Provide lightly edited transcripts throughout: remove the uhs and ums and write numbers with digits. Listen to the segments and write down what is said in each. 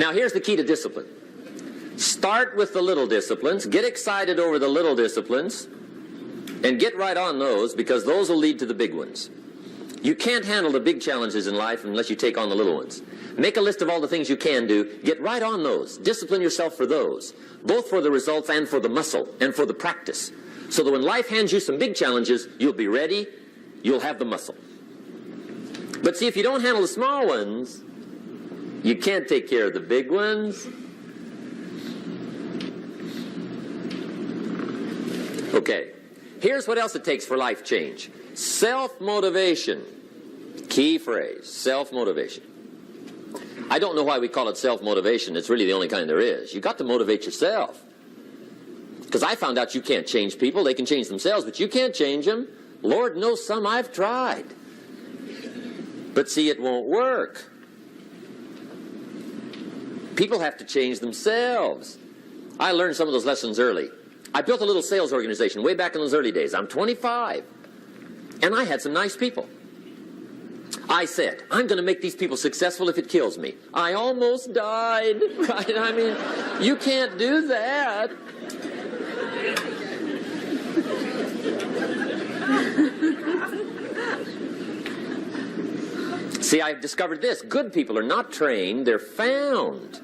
Now here's the key to discipline. Start with the little disciplines, get excited over the little disciplines, and get right on those, because those will lead to the big ones. You can't handle the big challenges in life unless you take on the little ones. Make a list of all the things you can do, get right on those, discipline yourself for those, both for the results and for the muscle and for the practice, so that when life hands you some big challenges, you'll be ready, you'll have the muscle. But see, if you don't handle the small ones, you can't take care of the big ones. Okay, here's what else it takes for life change. Self-motivation. Key phrase, self-motivation. I don't know why we call it self-motivation. It's really the only kind there is. You've got to motivate yourself. Because I found out you can't change people. They can change themselves, but you can't change them. Lord knows some I've tried. But see, it won't work. People have to change themselves. I learned some of those lessons early. I built a little sales organization way back in those early days. I'm 25. And I had some nice people. I said, I'm going to make these people successful if it kills me. I almost died. Right? I mean, you can't do that. See, I've discovered this. Good people are not trained, they're found.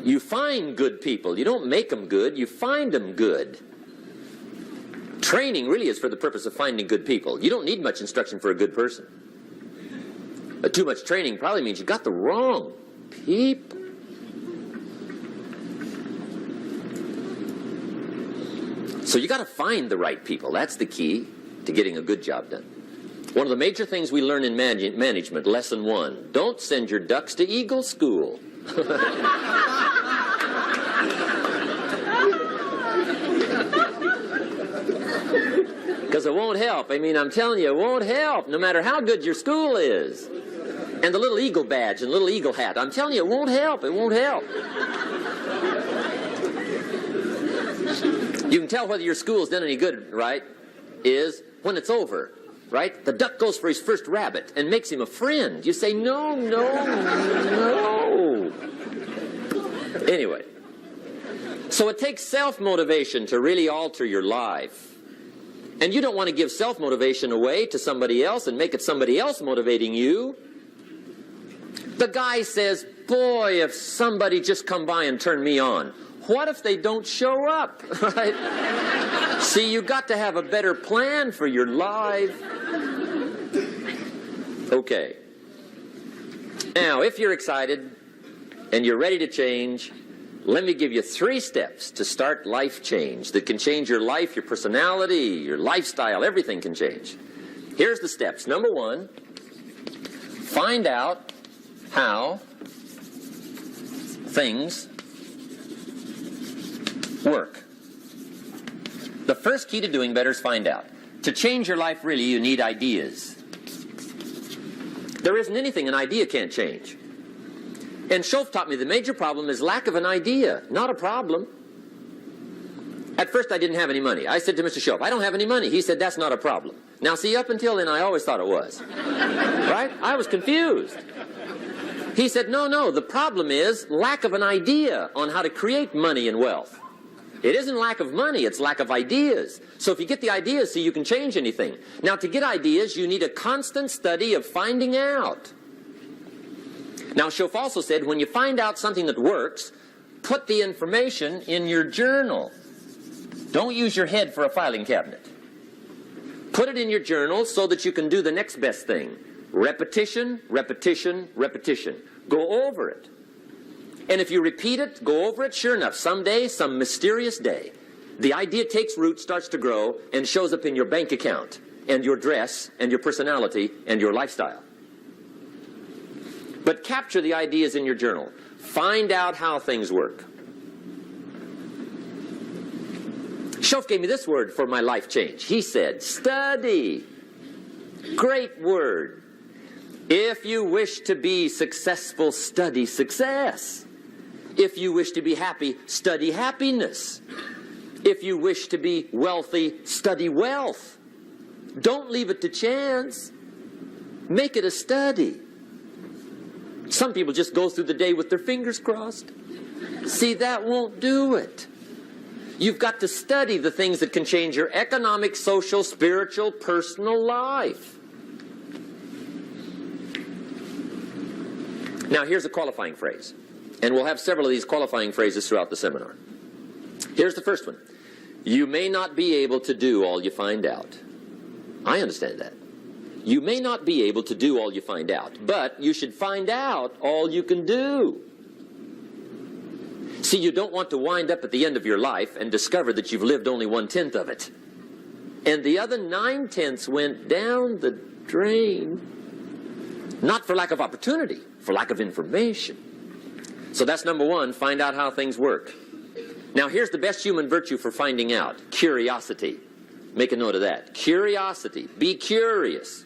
You find good people. You don't make them good, you find them good. Training really is for the purpose of finding good people. You don't need much instruction for a good person. Too much training probably means you got the wrong people. So you got to find the right people. That's the key to getting a good job done. One of the major things we learn in management, lesson 1, don't send your ducks to Eagle School. Because it won't help. I mean, I'm telling you, it won't help, no matter how good your school is. And the little eagle badge and little eagle hat, I'm telling you, it won't help. It won't help. You can tell whether your school's done any good, right, is when it's over, right? The duck goes for his first rabbit and makes him a friend. You say, no, no, no. Anyway, so it takes self-motivation to really alter your life. And you don't want to give self-motivation away to somebody else and make it somebody else motivating you. The guy says, boy, if somebody just come by and turn me on. What if they don't show up? Right? See, you got to have a better plan for your life. Okay. Now, if you're excited and you're ready to change, let me give you 3 steps to start life change that can change your life, your personality, your lifestyle. Everything can change. Here's the steps. Number 1, find out how things work. The first key to doing better is find out. To change your life, really, you need ideas. There isn't anything an idea can't change. And Schoaf taught me the major problem is lack of an idea, not a problem. At first, I didn't have any money. I said to Mr. Schoaf, I don't have any money. He said, that's not a problem. Now, see, up until then, I always thought it was. Right? I was confused. He said, no, no, the problem is lack of an idea on how to create money and wealth. It isn't lack of money, it's lack of ideas. So if you get the ideas, see, you can change anything. Now, to get ideas, you need a constant study of finding out. Now, Schoaf also said, when you find out something that works, put the information in your journal. Don't use your head for a filing cabinet. Put it in your journal so that you can do the next best thing. Repetition, repetition, repetition. Go over it. And if you repeat it, go over it, sure enough, someday, some mysterious day, the idea takes root, starts to grow, and shows up in your bank account, and your dress, and your personality, and your lifestyle. But capture the ideas in your journal. Find out how things work. Schoaf gave me this word for my life change. He said, study. Great word. If you wish to be successful, study success. If you wish to be happy, study happiness. If you wish to be wealthy, study wealth. Don't leave it to chance. Make it a study. Some people just go through the day with their fingers crossed. See, that won't do it. You've got to study the things that can change your economic, social, spiritual, personal life. Now, here's a qualifying phrase. And we'll have several of these qualifying phrases throughout the seminar. Here's the first one. You may not be able to do all you find out. I understand that. You may not be able to do all you find out, but you should find out all you can do. See, you don't want to wind up at the end of your life and discover that you've lived only 1/10 of it. And the other 9/10 went down the drain. Not for lack of opportunity, for lack of information. So that's number one, find out how things work. Now here's the best human virtue for finding out. Curiosity. Make a note of that. Curiosity. Be curious.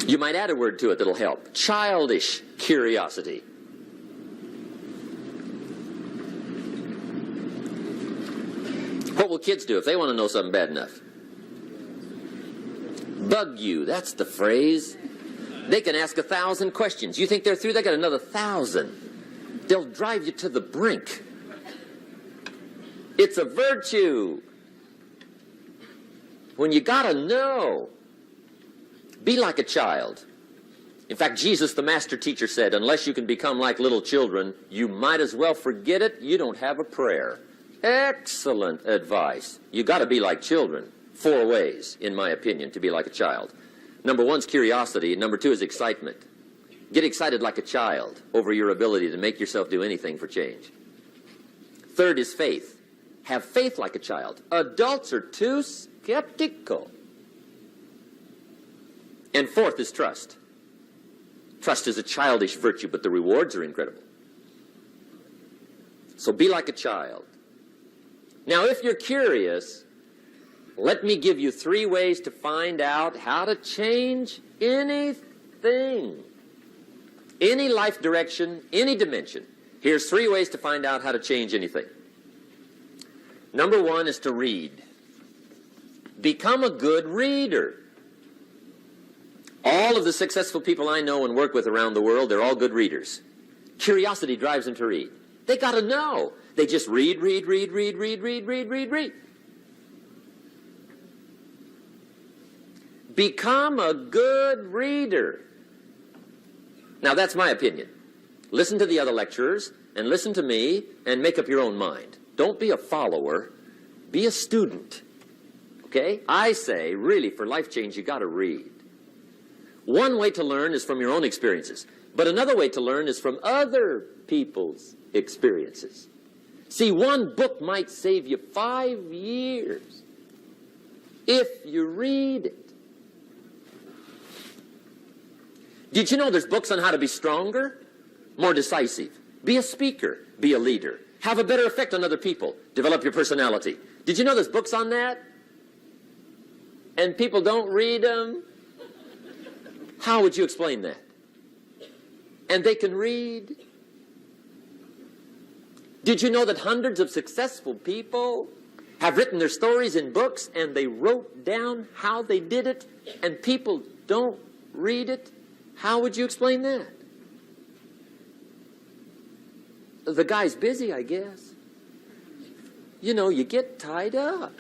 You might add a word to it that'll help. Childish curiosity. What will kids do if they want to know something bad enough? Bug you. That's the phrase. They can ask 1,000 questions. You think they're through? They got another 1,000. They'll drive you to the brink. It's a virtue. When you gotta know, be like a child. In fact, Jesus, the master teacher, said, unless you can become like little children, you might as well forget it. You don't have a prayer. Excellent advice. You got to be like children. 4 ways, in my opinion, to be like a child. Number 1 is curiosity. Number 2 is excitement. Get excited like a child over your ability to make yourself do anything for change. 3rd is faith. Have faith like a child. Adults are too skeptical. And 4th is trust. Trust is a childish virtue, but the rewards are incredible. So be like a child. Now, if you're curious, let me give you 3 ways to find out how to change anything. Any life direction, any dimension. Here's 3 ways to find out how to change anything. Number 1 is to read. Become a good reader. All of the successful people I know and work with around the world, they're all good readers. Curiosity drives them to read. They got to know. They just read. Become a good reader. Now, that's my opinion. Listen to the other lecturers and listen to me and make up your own mind. Don't be a follower. Be a student. Okay? I say, really, for life change, you got to read. One way to learn is from your own experiences, but another way to learn is from other people's experiences. See, one book might save you 5 years if you read it. Did you know there's books on how to be stronger, more decisive? Be a speaker, be a leader, have a better effect on other people, develop your personality. Did you know there's books on that? And people don't read them? How would you explain that? And they can read. Did you know that hundreds of successful people have written their stories in books and they wrote down how they did it and people don't read it? How would you explain that? The guy's busy, I guess. You know, you get tied up.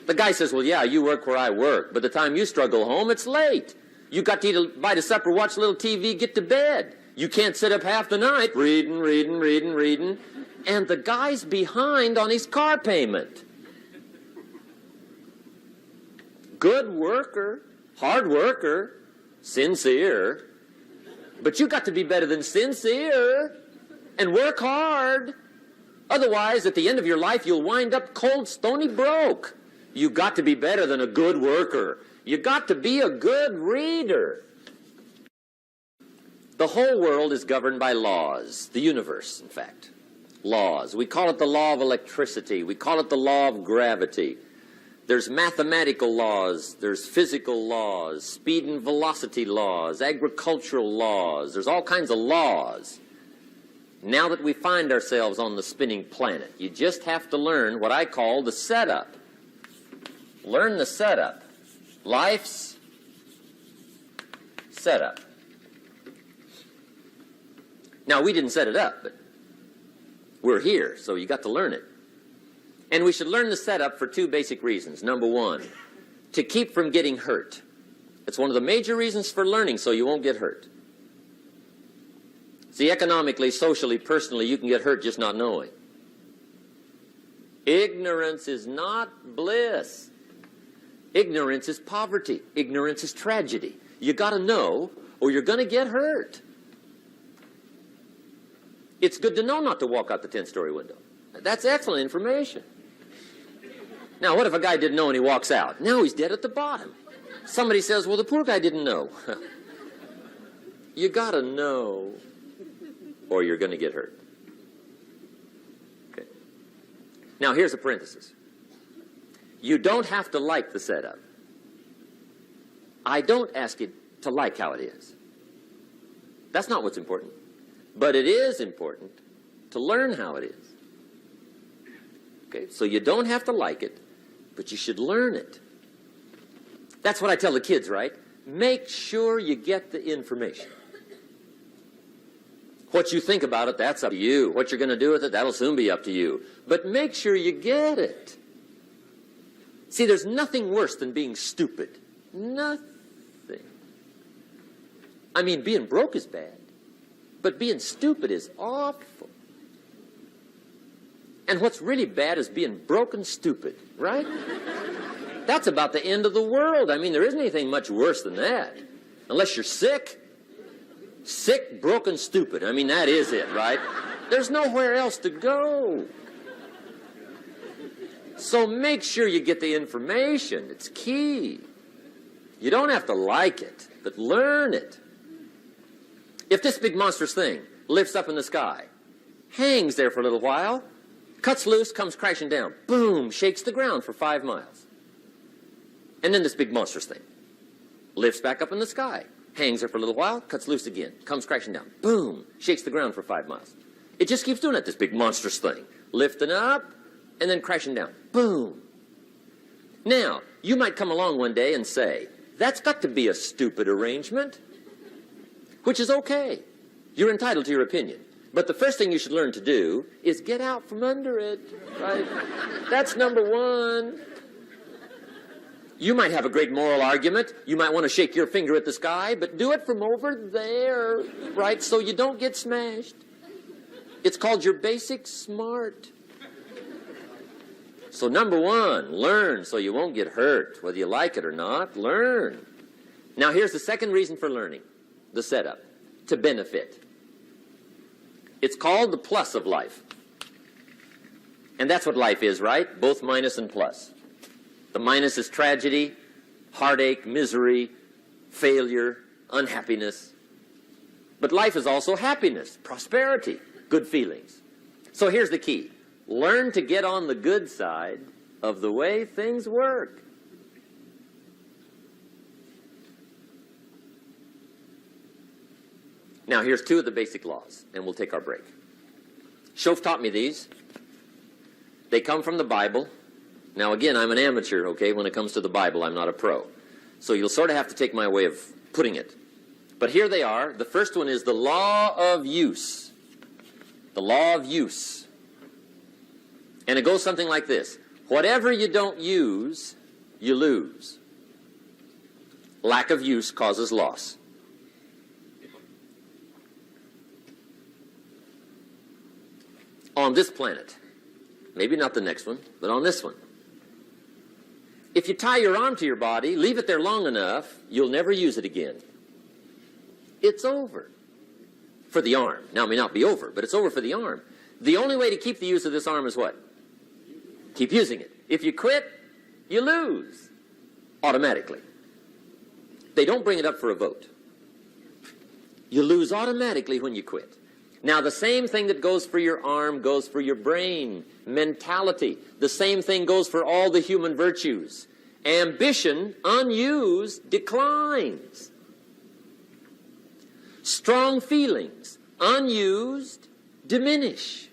The guy says, well, yeah, you work where I work. By the time you struggle home, it's late. You got to eat a bite of supper, watch a little TV, get to bed. You can't sit up half the night reading. And the guy's behind on his car payment. Good worker, hard worker, sincere. But you got to be better than sincere and work hard. Otherwise, at the end of your life, you'll wind up cold, stony broke. You got to be better than a good worker. You got to be a good reader. The whole world is governed by laws. The universe, in fact. Laws. We call it the law of electricity. We call it the law of gravity. There's mathematical laws. There's physical laws. Speed and velocity laws. Agricultural laws. There's all kinds of laws. Now that we find ourselves on the spinning planet, you just have to learn what I call the setup. Learn the setup. Life's setup. Now, we didn't set it up, but we're here, so you got to learn it. And we should learn the setup for two basic reasons. Number one, to keep from getting hurt. It's one of the major reasons for learning, so you won't get hurt. See, economically, socially, personally, you can get hurt just not knowing. Ignorance is not bliss. Ignorance is poverty. Ignorance is tragedy. You got to know, or you're going to get hurt. It's good to know not to walk out the 10-story window. That's excellent information. Now, what if a guy didn't know and he walks out? Now he's dead at the bottom. Somebody says, well, the poor guy didn't know. You got to know, or you're going to get hurt. Okay. Now, here's a parenthesis. You don't have to like the setup. I don't ask you to like how it is. That's not what's important. But it is important to learn how it is. Okay, so you don't have to like it, but you should learn it. That's what I tell the kids, right? Make sure you get the information. What you think about it, that's up to you. What you're going to do with it, that'll soon be up to you. But make sure you get it. See, there's nothing worse than being stupid. Nothing. I mean, being broke is bad, but being stupid is awful. And what's really bad is being broke and stupid, right? That's about the end of the world. I mean, there isn't anything much worse than that. Unless you're sick. Sick, broken, stupid. I mean, that is it, right? There's nowhere else to go. So make sure you get the information. It's key. You don't have to like it, but learn it. If this big monstrous thing lifts up in the sky, hangs there for a little while, cuts loose, comes crashing down, boom, shakes the ground for 5 miles. And then this big monstrous thing lifts back up in the sky, hangs there for a little while, cuts loose again, comes crashing down, boom, shakes the ground for 5 miles. It just keeps doing it, this big monstrous thing, lifting up and then crashing down, boom. Now, you might come along one day and say, that's got to be a stupid arrangement, which is okay. You're entitled to your opinion. But the first thing you should learn to do is get out from under it, right? That's number one. You might have a great moral argument. You might want to shake your finger at the sky, but do it from over there, right, so you don't get smashed. It's called your basic smart. So number one, learn so you won't get hurt. Whether you like it or not, learn. Now here's the second reason for learning, the setup, to benefit. It's called the plus of life. And that's what life is, right? Both minus and plus. The minus is tragedy, heartache, misery, failure, unhappiness. But life is also happiness, prosperity, good feelings. So here's the key. Learn to get on the good side of the way things work. Now, here's two of the basic laws, and we'll take our break. Shof taught me these. They come from the Bible. Now, again, I'm an amateur, okay? When it comes to the Bible, I'm not a pro. So you'll sort of have to take my way of putting it. But here they are. The first one is the law of use. The law of use. And it goes something like this. Whatever you don't use, you lose. Lack of use causes loss. On this planet, maybe not the next one, but on this one, if you tie your arm to your body, leave it there long enough, you'll never use it again. It's over for the arm. Now, it may not be over, but it's over for the arm. The only way to keep the use of this arm is what? Keep using it. If you quit, you lose automatically. They don't bring it up for a vote. You lose automatically when you quit. Now, the same thing that goes for your arm goes for your brain, mentality. The same thing goes for all the human virtues. Ambition, unused, declines. Strong feelings, unused, diminish.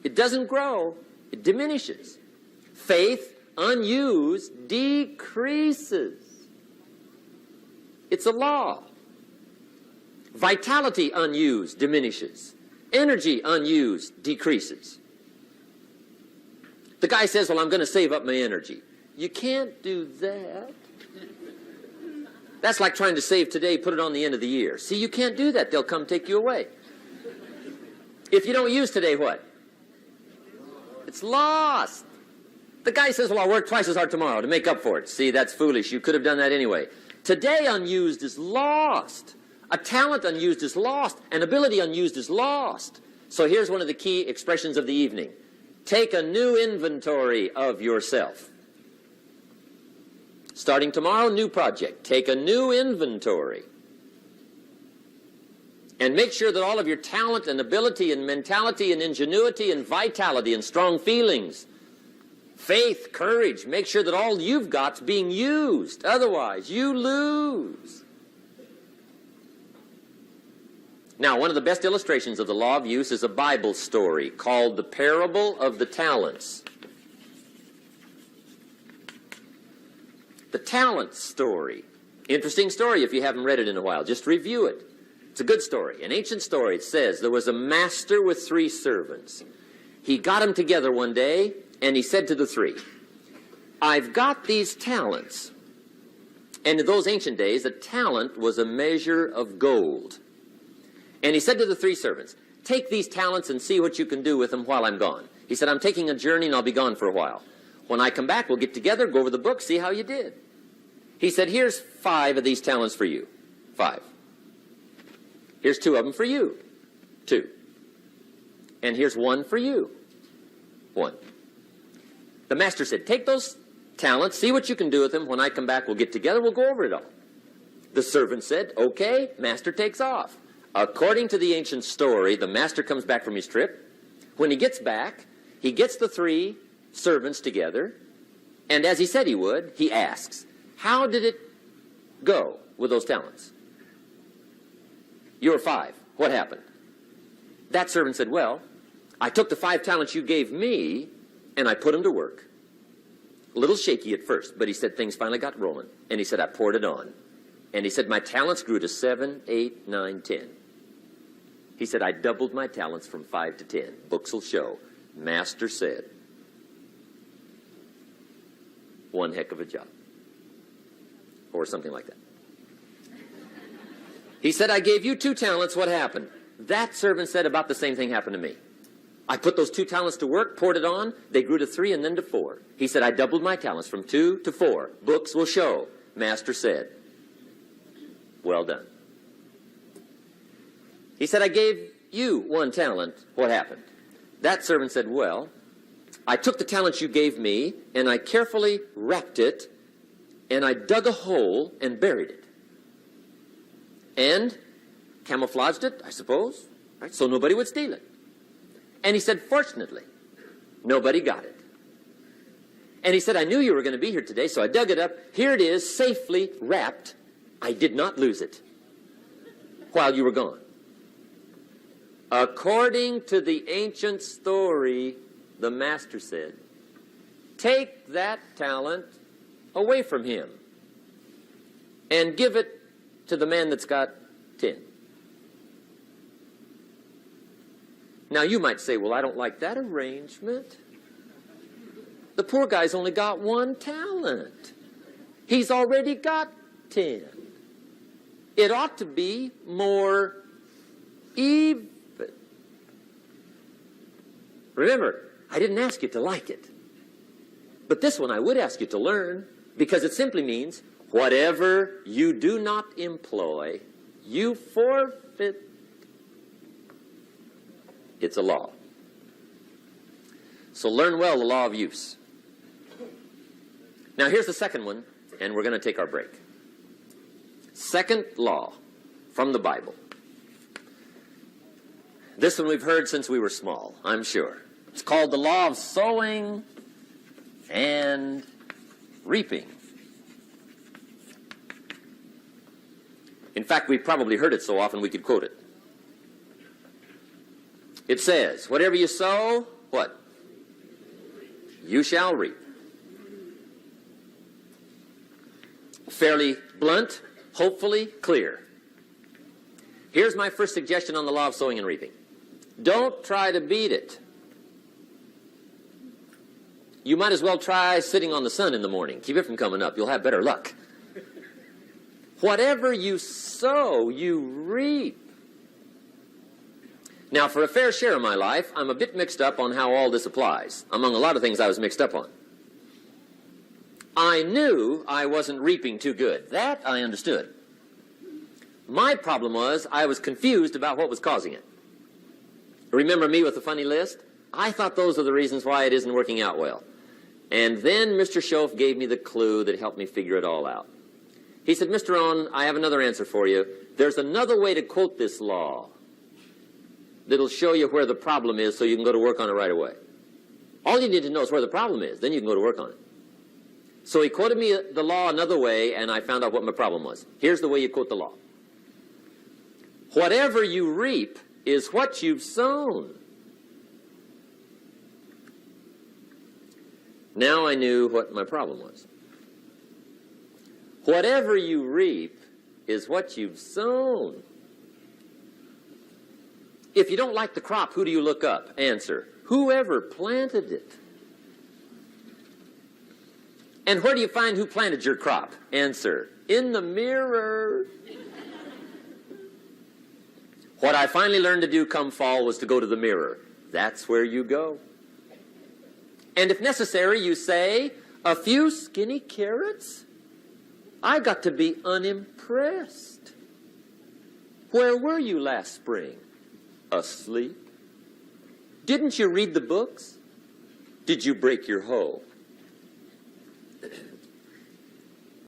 It doesn't grow, it diminishes. Faith, unused, decreases. It's a law. Vitality unused diminishes. Energy unused decreases. The guy says, well, I'm going to save up my energy. You can't do that. That's like trying to save today, put it on the end of the year. See, you can't do that. They'll come take you away. If you don't use today, what? It's lost. The guy says, well, I'll work twice as hard tomorrow to make up for it. See, that's foolish. You could have done that anyway. Today unused is lost. A talent unused is lost. An ability unused is lost. So here's one of the key expressions of the evening. Take a new inventory of yourself. Starting tomorrow, new project. Take a new inventory. And make sure that all of your talent and ability and mentality and ingenuity and vitality and strong feelings, faith, courage, make sure that all you've got's being used. Otherwise, you lose. Now, one of the best illustrations of the law of use is a Bible story called the Parable of the Talents. The talent story. Interesting story if you haven't read it in a while. Just review it. It's a good story. An ancient story. It says there was a master with 3 servants. He got them together one day, and he said to the 3, I've got these talents. And in those ancient days, a talent was a measure of gold. And he said to the 3 servants, take these talents and see what you can do with them while I'm gone. He said, I'm taking a journey and I'll be gone for a while. When I come back, we'll get together, go over the book, see how you did. He said, here's 5 of these talents for you. 5. Here's 2 of them for you. 2. And here's 1 for you. 1. The master said, take those talents, see what you can do with them. When I come back, we'll get together, we'll go over it all. The servant said, okay, master takes off. According to the ancient story, the master comes back from his trip. When he gets back, he gets the 3 servants together, and as he said he would, he asks, how did it go with those talents? You were 5. What happened? That servant said, well, I took the 5 talents you gave me, and I put them to work. A little shaky at first, but he said things finally got rolling. And he said, I poured it on. And he said, my talents grew to 7, 8, 9, 10. He said, I doubled my talents from 5 to 10. Books will show. Master said, one heck of a job. Or something like that. He said, I gave you 2 talents. What happened? That servant said about the same thing happened to me. I put those 2 talents to work, poured it on. They grew to 3 and then to 4. He said, I doubled my talents from 2 to 4. Books will show. Master said, well done. He said, I gave you 1 talent. What happened? That servant said, well, I took the talents you gave me, and I carefully wrapped it, and I dug a hole and buried it. And camouflaged it, I suppose, right? So nobody would steal it. And he said, fortunately, nobody got it. And he said, I knew you were going to be here today, so I dug it up. Here it is, safely wrapped. I did not lose it while you were gone. According to the ancient story, the master said, take that talent away from him and give it to the man that's got 10. Now you might say, well, I don't like that arrangement. The poor guy's only got 1 talent. He's already got 10. It ought to be more even. Remember, I didn't ask you to like it. But this one I would ask you to learn, because it simply means whatever you do not employ, you forfeit. It's a law. So learn well the law of use. Now here's the second one, and we're going to take our break. Second law from the Bible. This one we've heard since we were small, I'm sure. It's called the law of sowing and reaping. In fact, we've probably heard it so often we could quote it. It says, whatever you sow, what? You shall reap. Fairly blunt, hopefully clear. Here's my first suggestion on the law of sowing and reaping. Don't try to beat it. You might as well try sitting on the sun in the morning. Keep it from coming up. You'll have better luck. Whatever you sow, you reap. Now, for a fair share of my life, I'm a bit mixed up on how all this applies. Among a lot of things I was mixed up on. I knew I wasn't reaping too good. That I understood. My problem was I was confused about what was causing it. Remember me with the funny list? I thought those are the reasons why it isn't working out well. And then Mr. Schoaf gave me the clue that helped me figure it all out. He said, Mr. Rohn, I have another answer for you. There's another way to quote this law that'll show you where the problem is so you can go to work on it right away. All you need to know is where the problem is. Then you can go to work on it. So he quoted me the law another way, and I found out what my problem was. Here's the way you quote the law. Whatever you reap is what you've sown. Now I knew what my problem was. Whatever you reap is what you've sown. If you don't like the crop, who do you look up? Answer, whoever planted it. And where do you find who planted your crop? Answer, in the mirror. What I finally learned to do come fall was to go to the mirror. That's where you go. And if necessary, you say, a few skinny carrots? I got to be unimpressed. Where were you last spring? Asleep? Didn't you read the books? Did you break your hoe?